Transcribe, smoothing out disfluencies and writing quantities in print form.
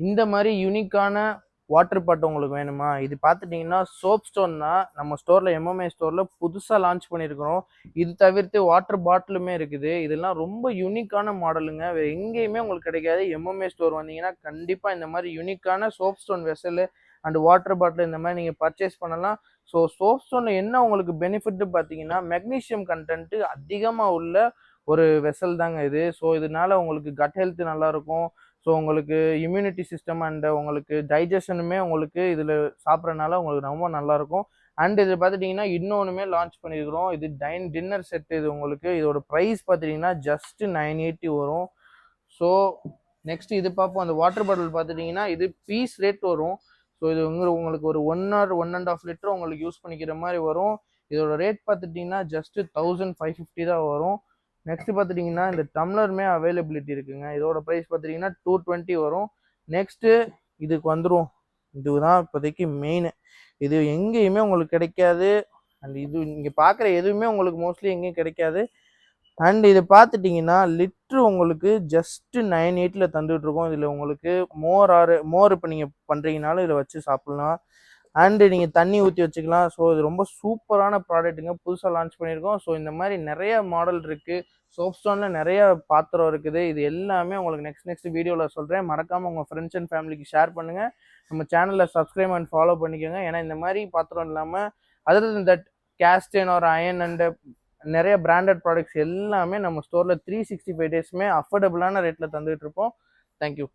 இந்த மாதிரி யூனிக்கான வாட்டர் பாட் உங்களுக்கு வேணுமா? இது பார்த்துட்டிங்கன்னா சோப் ஸ்டோன் தான். நம்ம ஸ்டோரில் எம்எம்ஏ ஸ்டோரில் புதுசாக லான்ச் பண்ணியிருக்கிறோம். இது தவிர்த்து வாட்டர் பாட்டிலுமே இருக்குது. இதெல்லாம் ரொம்ப யூனிக்கான மாடலுங்க. வேறு எங்கேயுமே உங்களுக்கு கிடைக்காது. எம்எம்ஏ ஸ்டோர் வந்தீங்கன்னா கண்டிப்பாக இந்த மாதிரி யூனிக்கான soapstone vessel and water bottle இந்த மாதிரி நீங்கள் பர்ச்சேஸ் பண்ணலாம். ஸோ சோப் ஸ்டோனில் என்ன உங்களுக்கு பெனிஃபிட் பார்த்தீங்கன்னா மெக்னீஷியம் கண்டென்ட்டு அதிகமாக உள்ள ஒரு வெசல் தாங்க இது. ஸோ இதனால உங்களுக்கு கட் ஹெல்த் நல்லாயிருக்கும். ஸோ உங்களுக்கு இம்யூனிட்டி சிஸ்டம் அண்ட் உங்களுக்கு டைஜஷனுமே உங்களுக்கு இதில் சாப்பிட்றதுனால உங்களுக்கு ரொம்ப நல்லாயிருக்கும். அண்ட் இது பார்த்துட்டிங்கன்னா இன்னொன்றுமே லான்ச் பண்ணியிருக்கிறோம். இது டின்னர் செட். இது உங்களுக்கு இதோட ப்ரைஸ் பார்த்துட்டிங்கன்னா ஜஸ்ட் 980 வரும். ஸோ நெக்ஸ்ட் இது பார்ப்போம். அந்த வாட்டர் பாட்டில் பார்த்துட்டிங்கன்னா இது பீஸ் ரேட் வரும். ஸோ இது உங்களுக்கு ஒரு 1 or 1.5 லிட்டர் உங்களுக்கு யூஸ் பண்ணிக்கிற மாதிரி வரும். இதோட ரேட் பார்த்துட்டிங்கன்னா ஜஸ்ட் 1550 தான் வரும். நெக்ஸ்ட் பார்த்துட்டிங்கன்னா இந்த டம்ளருமே அவைலபிலிட்டி இருக்குங்க. இதோட ப்ரைஸ் பார்த்துட்டிங்கன்னா 220 வரும். நெக்ஸ்ட்டு இதுக்கு வந்துடும். இதுதான் இப்போதைக்கு மெயின். இது எங்கேயுமே உங்களுக்கு கிடைக்காது. அண்ட் இது இங்கே பார்க்குற எதுவுமே உங்களுக்கு மோஸ்ட்லி எங்கேயும் கிடைக்காது. அண்ட் இது பார்த்துட்டிங்கன்னா லிட்ரு உங்களுக்கு ஜஸ்ட்டு 980 தந்துகிட்ருக்கோம். இதில் உங்களுக்கு மோர் இப்போ நீங்கள் பண்ணுறீங்கனாலும் இதில் வச்சு சாப்பிட்லாம். அண்டு நீங்கள் தண்ணி ஊற்றி வச்சுக்கலாம். ஸோ இது ரொம்ப சூப்பரான ப்ராடக்ட்டுங்க. புதுசாக லான்ச் பண்ணியிருக்கோம். ஸோ இந்த மாதிரி நிறைய மாடல் இருக்குது. சோப் ஸ்டோனில் நிறைய பாத்திரம் இருக்குது. இது எல்லாமே உங்களுக்கு நெக்ஸ்ட் வீடியோவில் சொல்கிறேன். மறக்காமல் உங்கள் ஃப்ரெண்ட்ஸ் அண்ட் ஃபேமிலிக்கு ஷேர் பண்ணுங்கள். நம்ம சேனலில் சப்ஸ்கிரைப் அண்ட் ஃபாலோ பண்ணிக்கோங்க. ஏன்னா இந்த மாதிரி பாத்திரம் இல்லாமல் அதர் தென் தட் கேஸ்டன் ஒரு அயன் அண்டு நிறைய பிராண்டட் ப்ராடக்ட்ஸ் எல்லாமே நம்ம ஸ்டோரில் 365 டேஸுமே அஃபோர்டபுளான ரேட்டில் தந்துகிட்டு இருப்போம். தேங்க்யூ.